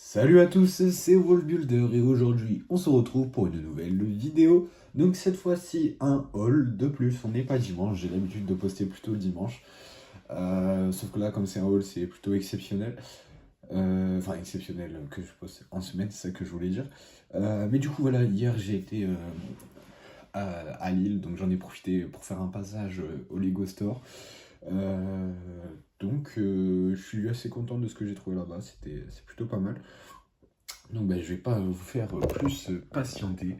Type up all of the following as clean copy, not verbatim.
Salut à tous, c'est Wallbuilder et aujourd'hui on se retrouve pour une nouvelle vidéo. Donc cette fois-ci un haul de plus, on n'est pas dimanche, j'ai l'habitude de poster plutôt le dimanche. Sauf que là comme c'est un haul c'est plutôt exceptionnel. Enfin exceptionnel que je poste en semaine, c'est ça que je voulais dire. Mais du coup voilà, hier j'ai été à Lille, donc j'en ai profité pour faire un passage au Lego Store. Euh, je suis assez content de ce que j'ai trouvé là-bas, c'est plutôt pas mal. Donc je vais pas vous faire plus patienter.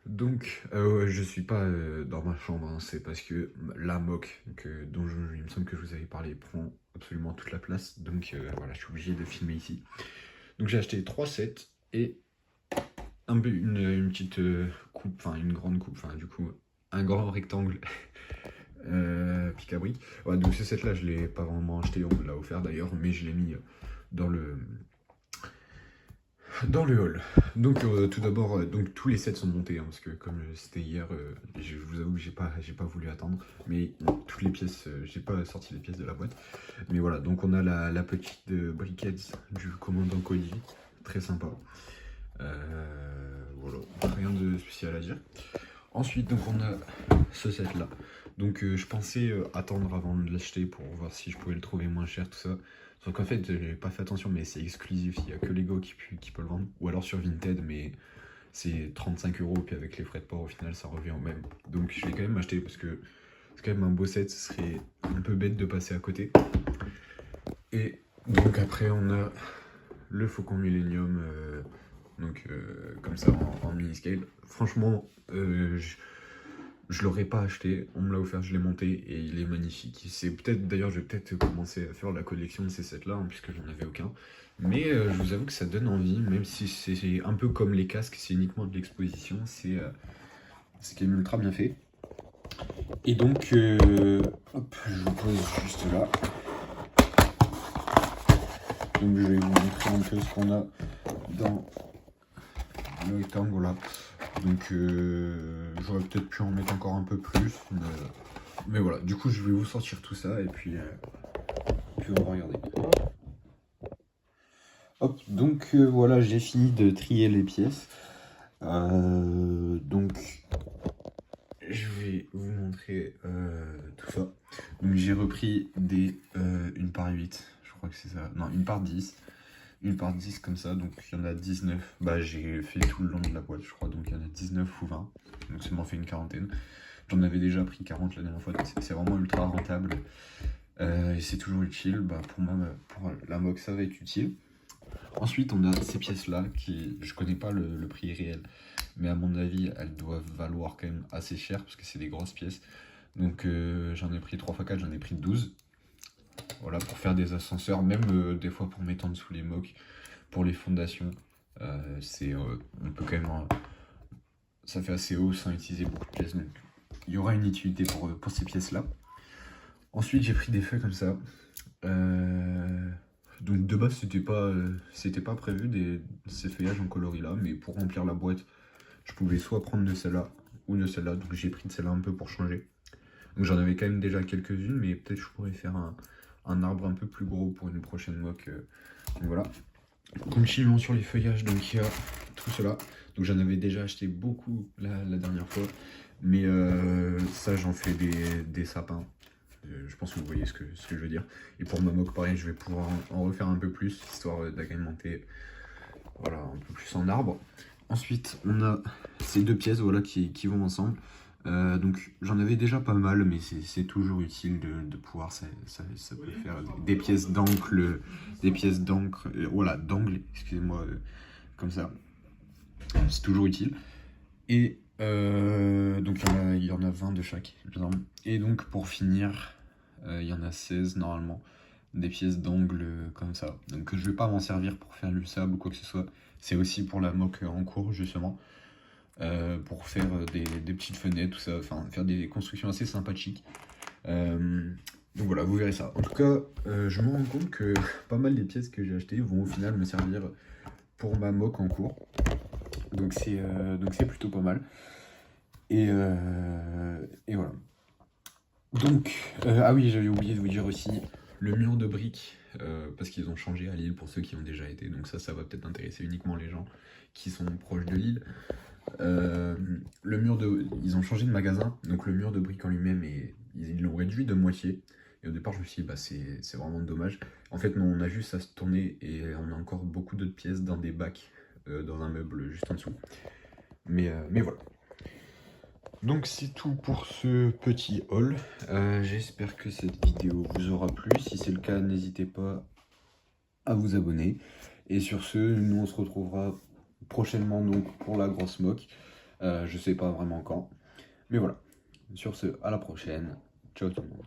Je suis pas dans ma chambre, hein, c'est parce que la moque il me semble que je vous avais parlé prend absolument toute la place. Voilà, je suis obligé de filmer ici. Donc j'ai acheté 3 sets et une petite coupe, enfin une grande coupe, enfin du coup un grand rectangle pic à brique. Ouais, donc ce set là je l'ai pas vraiment acheté, on me l'a offert d'ailleurs, mais je l'ai mis dans le hall. Tout d'abord, donc tous les sets sont montés, hein, parce que comme c'était hier, je vous avoue que j'ai pas voulu attendre. Mais toutes les pièces, j'ai pas sorti les pièces de la boîte. Mais voilà, donc on a la petite briquette du commandant Cody, très sympa. Voilà, rien de spécial à dire. Ensuite, donc on a ce set là. Je pensais attendre avant de l'acheter pour voir si je pouvais le trouver moins cher, tout ça. Sauf qu'en fait, j'ai pas fait attention, mais c'est exclusif, il y a que Lego qui peut le vendre. Ou alors sur Vinted, mais c'est 35 euros, puis avec les frais de port, au final, ça revient au même. Donc je l'ai quand même acheté parce que c'est quand même un beau set, ce serait un peu bête de passer à côté. Et donc après, on a le Faucon Millenium, comme ça en mini scale. Franchement, je l'aurais pas acheté, on me l'a offert, je l'ai monté et il est magnifique. C'est peut-être, d'ailleurs, je vais peut-être commencer à faire la collection de ces sets-là, hein, puisque j'en avais aucun. Mais je vous avoue que ça donne envie, même si c'est un peu comme les casques, c'est uniquement de l'exposition, c'est quand même ultra bien fait. Et hop, je vous pose juste là. Donc je vais vous montrer un peu ce qu'on a dans le rectangle là. J'aurais peut-être pu en mettre encore un peu plus, mais voilà, du coup je vais vous sortir tout ça et puis on va regarder. Hop, voilà, j'ai fini de trier les pièces. Je vais vous montrer tout ça. Donc j'ai repris une par 8, je crois que c'est ça. Non, une par 10. Une par 10 comme ça, donc il y en a 19. Bah j'ai fait tout le long de la boîte, je crois, donc il y en a 19 ou 20. Donc ça m'en fait une quarantaine. J'en avais déjà pris 40 la dernière fois, donc c'est vraiment ultra rentable. Et c'est toujours utile. Bah, pour la moque, ça va être utile. Ensuite, on a ces pièces-là qui, je connais pas le prix réel, mais à mon avis, elles doivent valoir quand même assez cher parce que c'est des grosses pièces. J'en ai pris 3 x 4, j'en ai pris 12. Voilà, pour faire des ascenseurs, même des fois pour m'étendre sous les moques, pour les fondations. On peut quand même. Ça fait assez haut sans utiliser beaucoup de pièces, donc il y aura une utilité pour ces pièces-là. Ensuite, j'ai pris des feuilles comme ça. Donc de base, c'était pas prévu ces feuillages en coloris là, mais pour remplir la boîte, je pouvais soit prendre de celle-là ou de celle-là. Donc j'ai pris de celle-là un peu pour changer. Donc j'en avais quand même déjà quelques-unes, mais peut-être je pourrais faire un arbre un peu plus gros pour une prochaine moque. Donc voilà. Continuons sur les feuillages, donc il y a tout cela. Donc j'en avais déjà acheté beaucoup la dernière fois, mais ça j'en fais des sapins. Je pense que vous voyez ce que je veux dire. Et pour ma moque, pareil, je vais pouvoir en refaire un peu plus, histoire d'agrémenter, voilà, un peu plus en arbre. Ensuite, on a ces deux pièces, voilà, qui vont ensemble. Donc j'en avais déjà pas mal, mais c'est toujours utile de pouvoir, ça peut faire des pièces d'encre, voilà, d'angle, excusez-moi, comme ça. C'est toujours utile. Et il y en a 20 de chaque, évidemment. Et donc pour finir, il y en a 16 normalement, des pièces d'angle comme ça. Donc je vais pas m'en servir pour faire du sable ou quoi que ce soit. C'est aussi pour la moque en cours justement. Pour faire des petites fenêtres, tout ça, enfin faire des constructions assez sympathiques. Donc voilà, vous verrez ça. En tout cas, je me rends compte que pas mal des pièces que j'ai achetées vont au final me servir pour ma moque en cours. Donc c'est plutôt pas mal. Et voilà. Ah oui, j'avais oublié de vous dire aussi, Le mur de briques, parce qu'ils ont changé à Lille pour ceux qui ont déjà été, donc ça va peut-être intéresser uniquement les gens qui sont proches de Lille. Ils ont changé de magasin, donc le mur de briques en lui-même, ils l'ont réduit de moitié. Et au départ, je me suis dit, bah, c'est vraiment dommage. En fait, non, on a juste à se tourner et on a encore beaucoup d'autres pièces dans des bacs, dans un meuble juste en dessous. Mais voilà. Donc c'est tout pour ce petit haul. J'espère que cette vidéo vous aura plu. Si c'est le cas, n'hésitez pas à vous abonner. Et sur ce, nous on se retrouvera prochainement donc pour la grosse moque. Je sais pas vraiment quand. Mais voilà. Sur ce, à la prochaine. Ciao tout le monde.